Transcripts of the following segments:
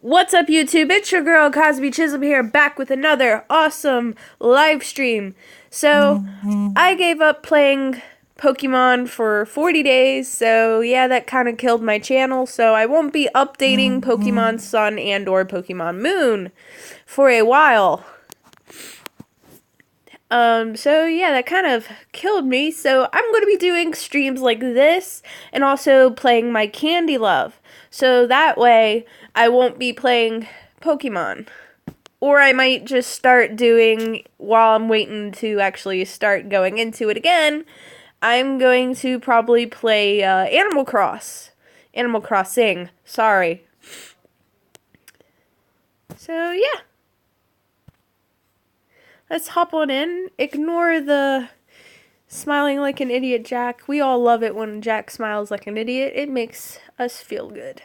What's up, YouTube? It's your girl Cosby Chisholm here, back with another awesome live stream. So, I gave up playing Pokemon for 40 days, so yeah, that kind of killed my channel, so I won't be updating Pokemon Sun and or Pokemon Moon for a while. So yeah, that kind of killed me, so I'm going to be doing streams like this, and also playing my Candy Love, so that way I won't be playing Pokemon. Or I might just start doing, while I'm waiting to actually start going into it again, I'm going to probably play, Animal Crossing, sorry. So yeah. Let's hop on in. Ignore the smiling like an idiot Jack. We all love it when Jack smiles like an idiot. It makes us feel good.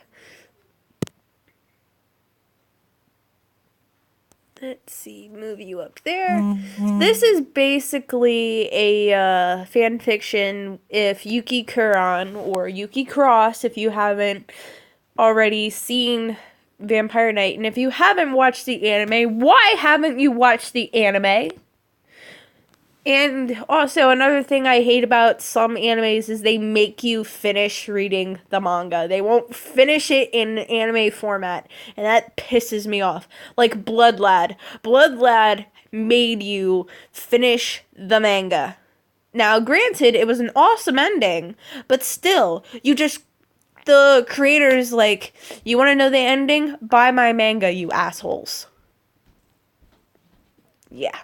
Let's see, move you up there. This is basically a fan fiction if Yuki Kuran, or Yuki Cross if you haven't already seen Vampire Knight. And if you haven't watched the anime, why haven't you watched the anime? And also, another thing I hate about some animes is they make you finish reading the manga. They won't finish it in anime format, and that pisses me off. Like Blood Lad. Blood Lad made you finish the manga. Now, granted, it was an awesome ending, but still, the creators, like, you want to know the ending? Buy my manga, you assholes. Yeah.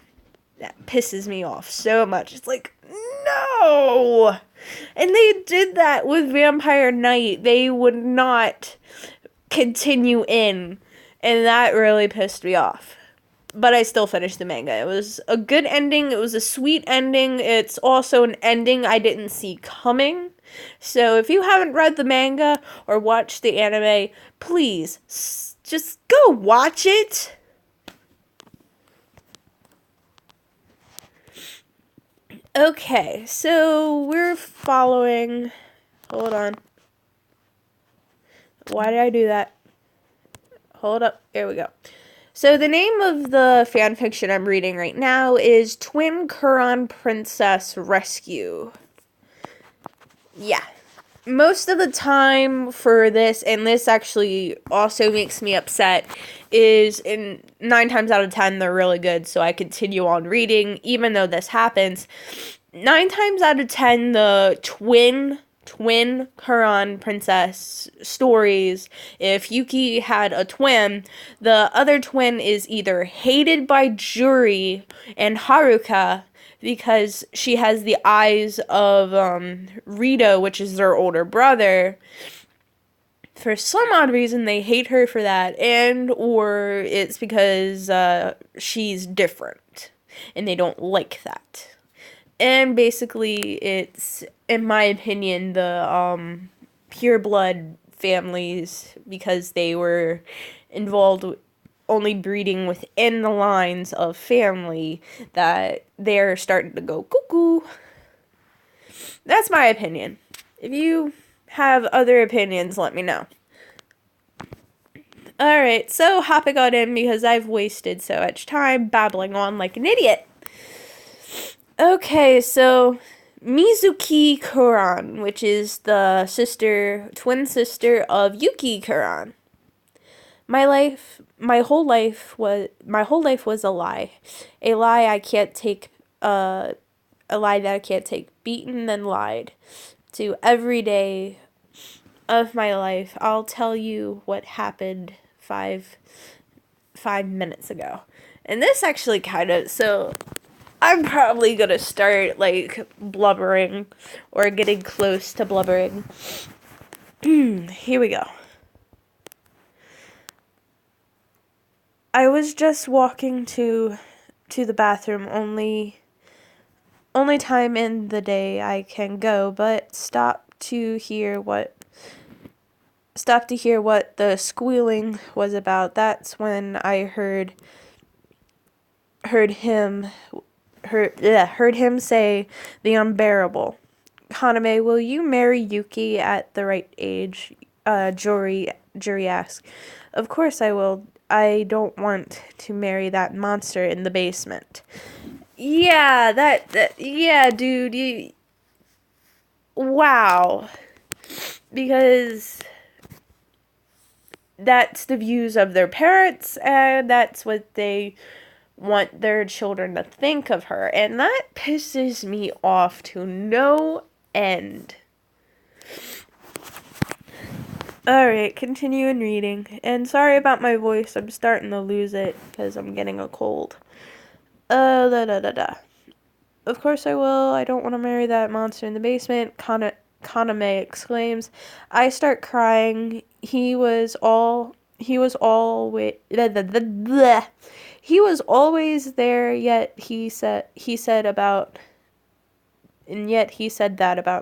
That pisses me off so much. It's like, no! And they did that with Vampire Knight. They would not continue in. And that really pissed me off. But I still finished the manga. It was a good ending. It was a sweet ending. It's also an ending I didn't see coming. So if you haven't read the manga or watched the anime, please, just go watch it. Okay, so we're following, hold on, why did I do that? Hold up, there we go. So the name of the fanfiction I'm reading right now is Twin Kuran Princess Rescue. Yeah. Most of the time for this, and this actually also makes me upset, is 9 times out of 10 they're really good, so I continue on reading, even though this happens. 9 times out of 10, the twin Kuran princess stories, if Yuki had a twin, the other twin is either hated by Juri and Haruka, because she has the eyes of Rito, which is their older brother. For some odd reason, they hate her for that, or it's because she's different, and they don't like that. And basically, it's, in my opinion, the pure blood families, because they were involved with only breeding within the lines of family, that they're starting to go cuckoo. That's my opinion. If you have other opinions, let me know. Alright, so hopping on in because I've wasted so much time babbling on like an idiot. Okay, so Mizuki Kuran, which is the twin sister of Yuki Kuran. My whole life was a lie. A lie I can't take, a lie that I can't take. Beaten and lied to every day of my life. I'll tell you what happened five minutes ago. And this actually so I'm probably gonna start, like, blubbering, or getting close to blubbering. Here we go. I was just walking to the bathroom, only time in the day I can go, but stopped to hear what the squealing was about. That's when I heard him say the unbearable. Haname, will you marry Yuki at the right age? Jori Jury asks. Of course I will. I don't want to marry that monster in the basement. Yeah, yeah, dude, wow. Because that's the views of their parents, and that's what they want their children to think of her. And that pisses me off to no end. Alright, continuing reading. And sorry about my voice, I'm starting to lose it because I'm getting a cold. Of course I will. I don't want to marry that monster in the basement. Kaname exclaims. I start crying. He was always there, yet he said that about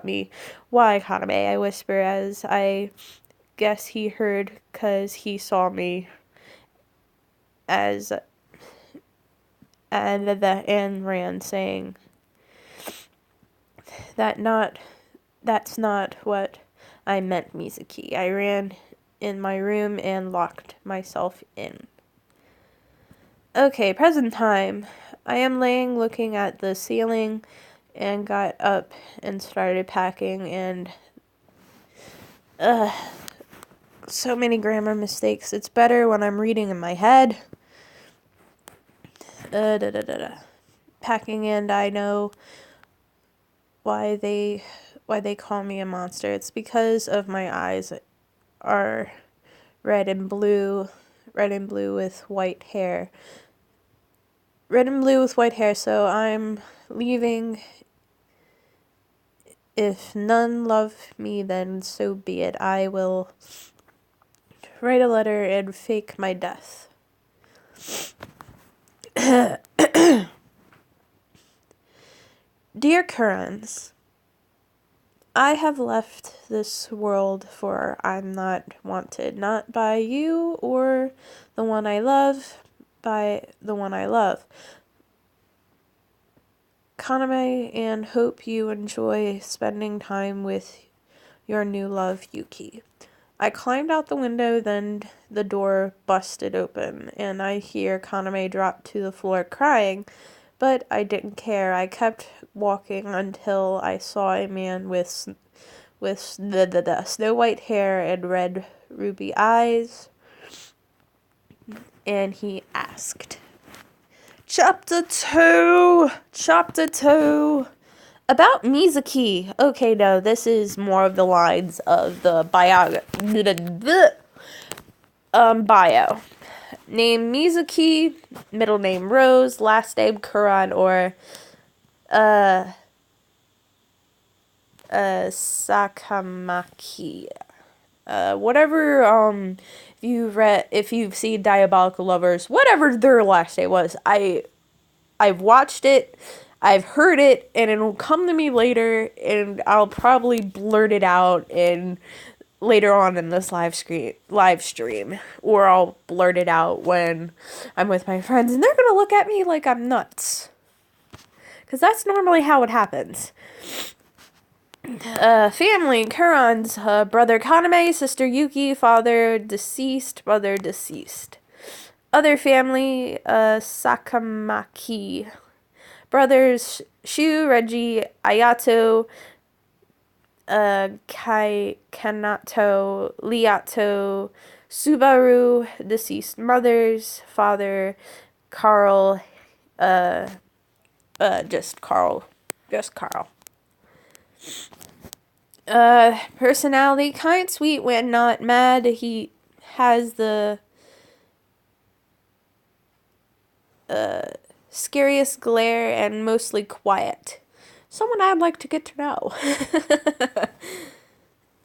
me. Why, Kaname? I whisper as I guess he heard 'cause he saw me as and ran saying that's not what I meant, Mizuki. I ran in my room and locked myself in. Okay, present time. I am laying looking at the ceiling and got up and started packing and so many grammar mistakes. It's better when I'm reading in my head. Packing, and I know why they call me a monster. It's because of my eyes are red and blue with white hair. Red and blue with white hair, so I'm leaving. If none love me, then so be it. I will write a letter and fake my death. Dear Currans, I have left this world, for I'm not wanted, not by you or the one I love, by the one I love. Kaname, and hope you enjoy spending time with your new love, Yuki. I climbed out the window, then the door busted open, and I hear Kaname drop to the floor crying, but I didn't care. I kept walking until I saw a man with snow white hair and red ruby eyes, and he asked, Chapter 2! About Mizuki. Okay, no, this is more of the lines of the bio. Name Mizuki, middle name Rose, last name Kuran, or Sakamaki. Whatever, if you've seen Diabolical Lovers, whatever their last name was, I've watched it, I've heard it, and it'll come to me later, and I'll probably blurt it out later on in this live stream, or I'll blurt it out when I'm with my friends, and they're gonna look at me like I'm nuts, because that's normally how it happens. Family, Kuran's brother Kaname, sister Yuki, father deceased, mother deceased. Other family, Sakamaki. Brothers Shu, Reggie, Ayato, Kanato, Liato, Subaru. Deceased mothers, father Carl, just Carl. Personality, kind, sweet when not mad. He has the scariest glare and mostly quiet. Someone I'd like to get to know.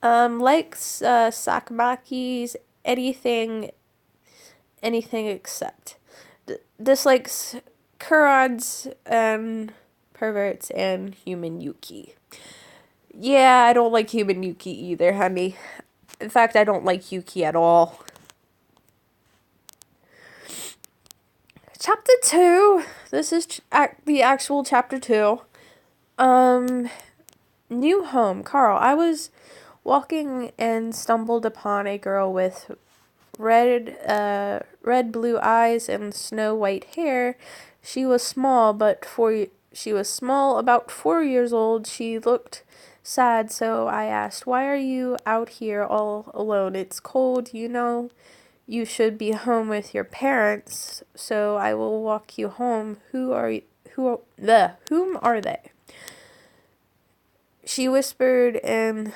Likes Sakamaki's anything except. Dislikes Kurans and perverts and human Yuki. Yeah, I don't like human Yuki either, honey. In fact, I don't like Yuki at all. Chapter 2. This is the actual chapter 2. New home. Carl, I was walking and stumbled upon a girl with red blue eyes and snow white hair. She was small, about 4 years old. She looked sad, so I asked, "Why are you out here all alone? It's cold, you know. You should be home with your parents, so I will walk you home. Whom are they?" She whispered and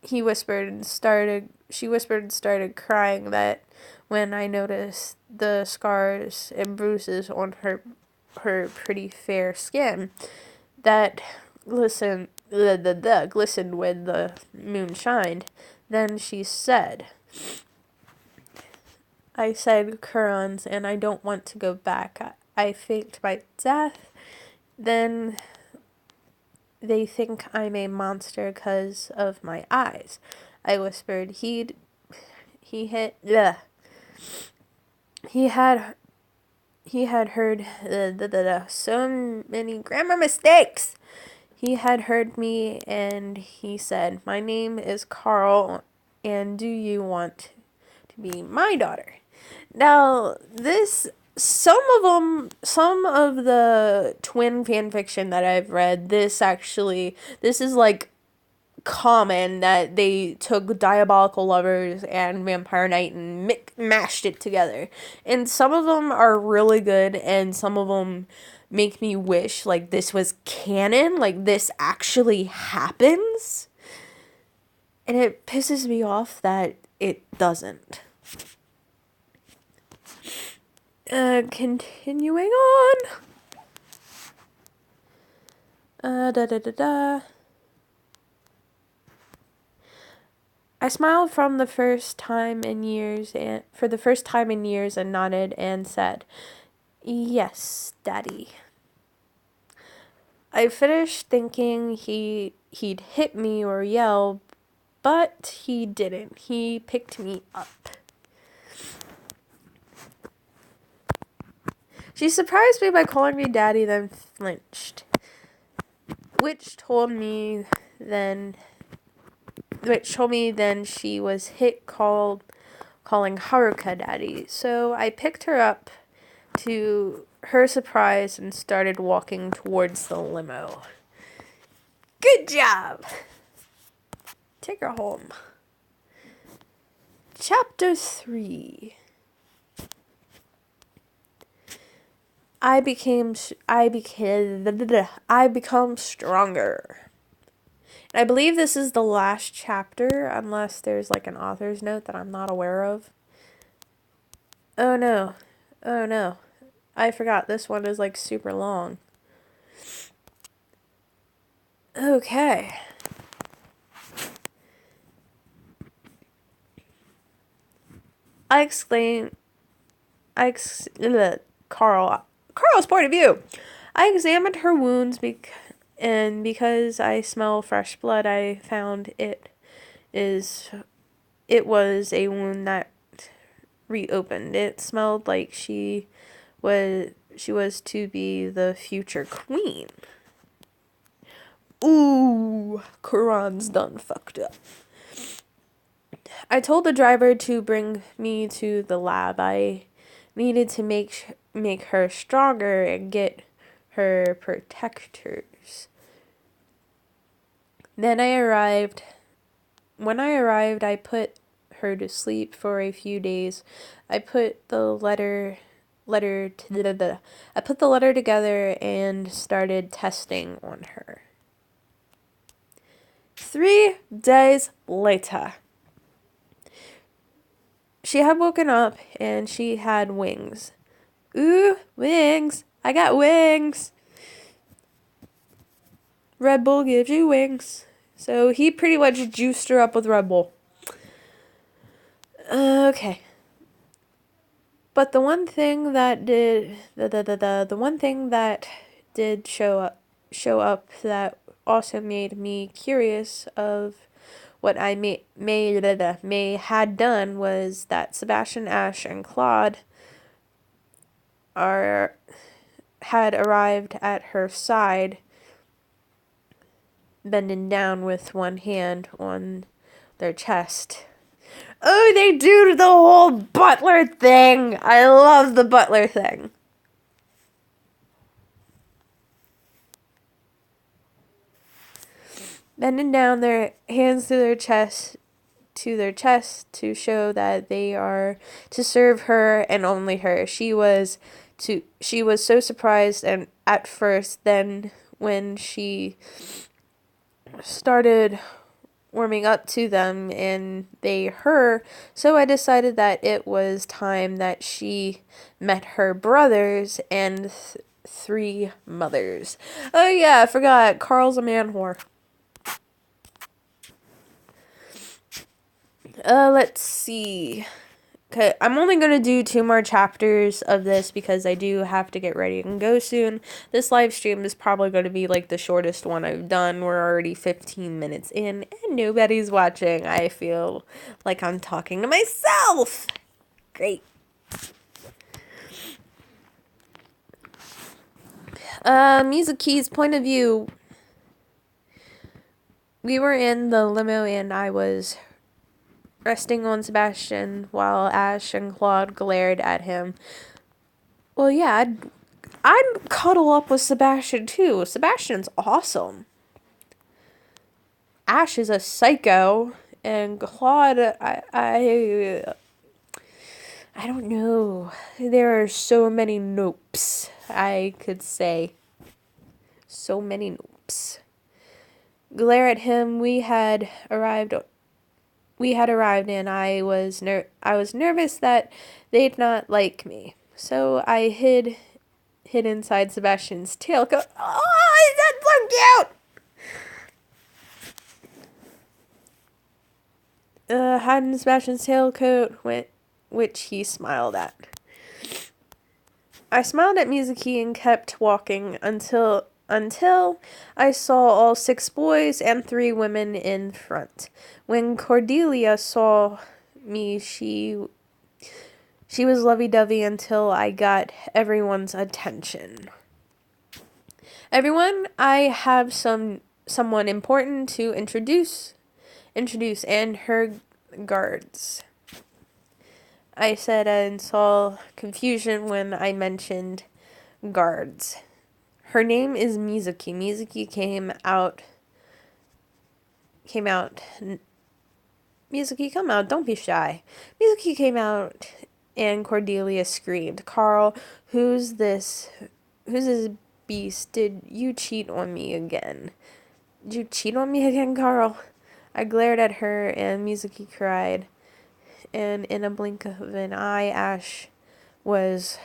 he whispered and started she whispered and started crying. That when I noticed the scars and bruises on her pretty fair skin that glistened when the moon shined. Then she said, "I said Kurans, and I don't want to go back. I faked my death. Then they think I'm a monster 'cause of my eyes." I whispered. He hit ugh. He had heard so many grammar mistakes. He had heard me, and he said, "My name is Carl, and do you want to be my daughter?" Now, some of the twin fan fiction that I've read, this is like common that they took Diabolical Lovers and Vampire Knight and mashed it together. And some of them are really good, and some of them make me wish like this was canon, like this actually happens. And it pisses me off that it doesn't. Continuing on. I smiled for the first time in years and nodded and said, "Yes, Daddy." I finished thinking he'd hit me or yell, but he didn't. He picked me up. She surprised me by calling me Daddy, then flinched, which told me then she was calling Haruka Daddy. So I picked her up to her surprise and started walking towards the limo. Good job! Take her home. Chapter 3. I become stronger. I believe this is the last chapter, unless there's like an author's note that I'm not aware of. Oh no. I forgot, this one is like super long. Okay. Carl's point of view. I examined her wounds because I smell fresh blood, I found it was a wound that reopened. It smelled like she was to be the future queen. Ooh, Quran's done fucked up. I told the driver to bring me to the lab. I needed to make her stronger and get her protectors. When I arrived, I put her to sleep for a few days. I put the letter together and started testing on her. 3 days later, she had woken up and she had wings. Ooh, wings! I got wings! Red Bull gives you wings. So he pretty much juiced her up with Red Bull. Okay. But the one thing that did show up that also made me curious of what I may had done was that Sebastian, Ash, and Claude had arrived at her side bending down with one hand on their chest. Oh, they do the whole butler thing. I love the butler thing. Bending down their hands to their chest to show that they are to serve her and only her. She was so surprised and at first, then when she started warming up to them and they her, so I decided that it was time that she met her brothers and three mothers. Oh yeah, I forgot, Carl's a man whore. Let's see. Okay, I'm only going to do 2 more chapters of this because I do have to get ready and go soon. This live stream is probably going to be like the shortest one I've done. We're already 15 minutes in and nobody's watching. I feel like I'm talking to myself. Great. Mizuki's point of view. We were in the limo and I was resting on Sebastian while Ash and Claude glared at him. Well, yeah, I'd cuddle up with Sebastian too. Sebastian's awesome. Ash is a psycho, and Claude, I don't know. There are so many nopes, I could say. So many nopes. Glare at him. We had arrived and I was nervous that they'd not like me. So I hid inside Sebastian's tailcoat. Oh, that's so cute! Hid in Sebastian's tailcoat, which he smiled at. I smiled at Mizuki and kept walking until I saw all 6 boys and 3 women in front. When Cordelia saw me, she was lovey-dovey until I got everyone's attention. Everyone, I have someone important to introduce and her guards. I said and saw confusion when I mentioned guards. Her name is Mizuki. Mizuki came out. Mizuki, come out. Don't be shy. Mizuki came out and Cordelia screamed, Carl, who's this beast? Did you cheat on me again? Did you cheat on me again, Carl? I glared at her and Mizuki cried. And in a blink of an eye, Ash was...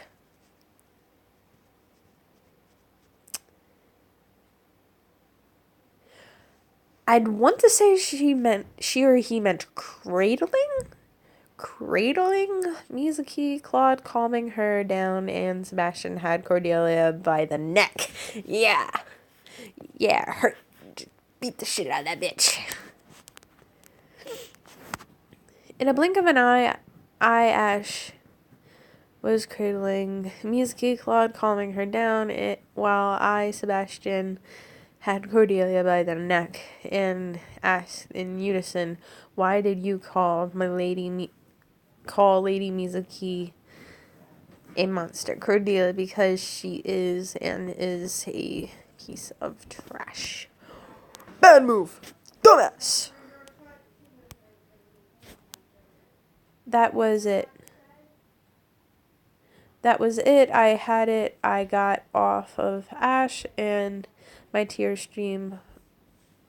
I'd want to say she or he meant cradling Mizuki, Claude calming her down, and Sebastian had Cordelia by the neck. Yeah, hurt. Just beat the shit out of that bitch. In a blink of an eye, Ash was cradling Mizuki, Claude calming her down, while Sebastian, had Cordelia by the neck and asked in unison, "Why did you call Lady Mizuki a monster?" Cordelia, because she is a piece of trash. Bad move, dumbass. That was it. I had it. I got off of Ash and my tears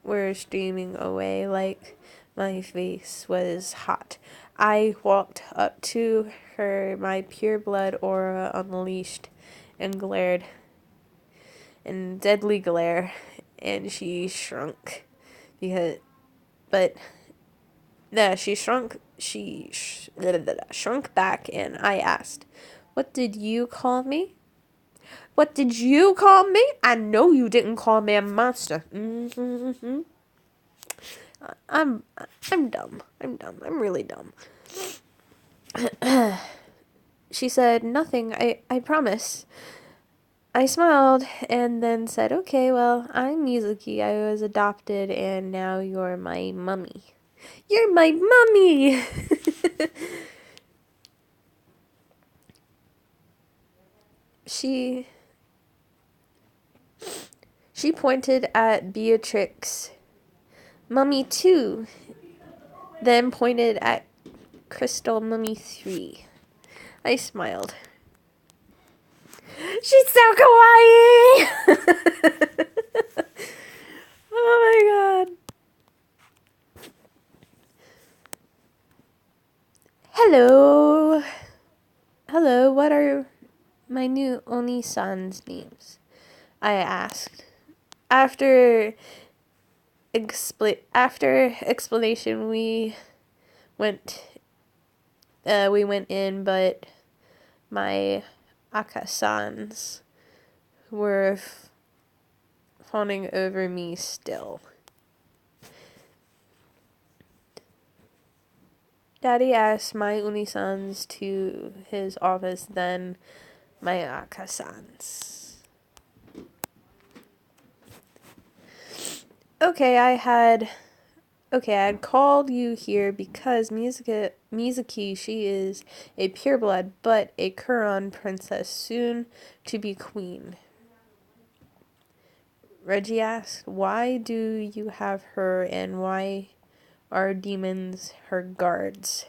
were streaming away like my face was hot. I walked up to her, my pure blood aura unleashed, and glared in deadly glare, and she shrunk. She shrunk back, and I asked, "What did you call me?" "What did you call me? I know you didn't call me a monster." Mm-hmm. I'm dumb. I'm really dumb. She said, "Nothing, I promise." I smiled and then said, okay, well, I'm Mizuki. I was adopted and now you're my mummy. You're my mummy! She pointed at Beatrix. Mummy 2. Then pointed at Crystal Mummy 3. I smiled. She's so kawaii! Oh my god. Hello. Hello, what are my new Oni-san's names? I asked. After explanation, we went in, but my Aka-sans were fawning over me still. Daddy asked my Uni-sans to his office, then my Aka-sans. Okay, I had called you here because Mizuki, she is a pureblood, but a Kuron princess, soon to be queen. Reggie asked, why do you have her and why are demons her guards?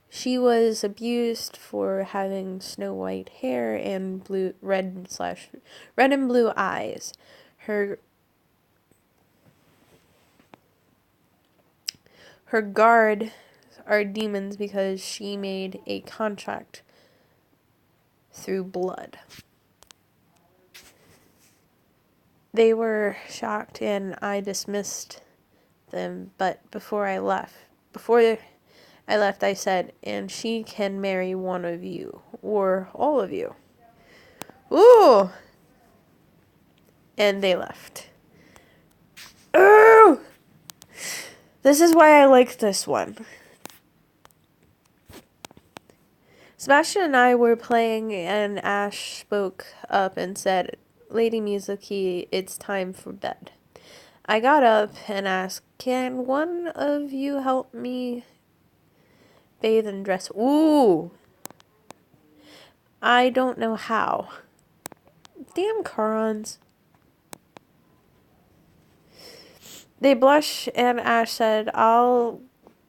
She was abused for having snow white hair and red and blue eyes. Her guard are demons because she made a contract through blood. They were shocked and I dismissed them, but before I left, I said, and she can marry one of you, or all of you. Ooh! And they left. Ooh! This is why I like this one. Sebastian and I were playing and Ash spoke up and said, Lady Mizuki, it's time for bed. I got up and asked, can one of you help me bathe and dress? Ooh! I don't know how. Damn Karons. They blushed and Ash said, I'll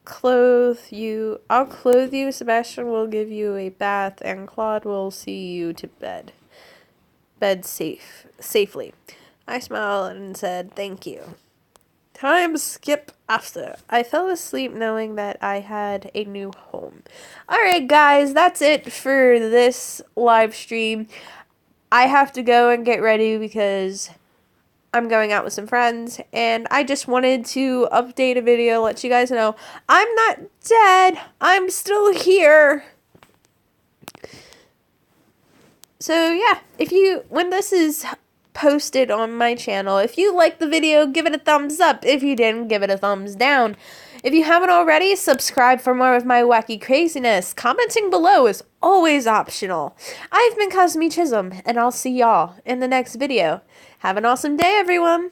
clothe you, Sebastian will give you a bath, and Claude will see you to bed. Safely. I smiled and said, thank you. Time skip after. I fell asleep knowing that I had a new home. Alright guys, that's it for this live stream. I have to go and get ready because I'm going out with some friends, and I just wanted to update a video, let you guys know I'm not dead. I'm still here. So yeah, when this is posted on my channel, if you liked the video, give it a thumbs up. If you didn't, give it a thumbs down. If you haven't already, subscribe for more of my wacky craziness. Commenting below is always optional. I've been Cosme Chisholm, and I'll see y'all in the next video. Have an awesome day, everyone!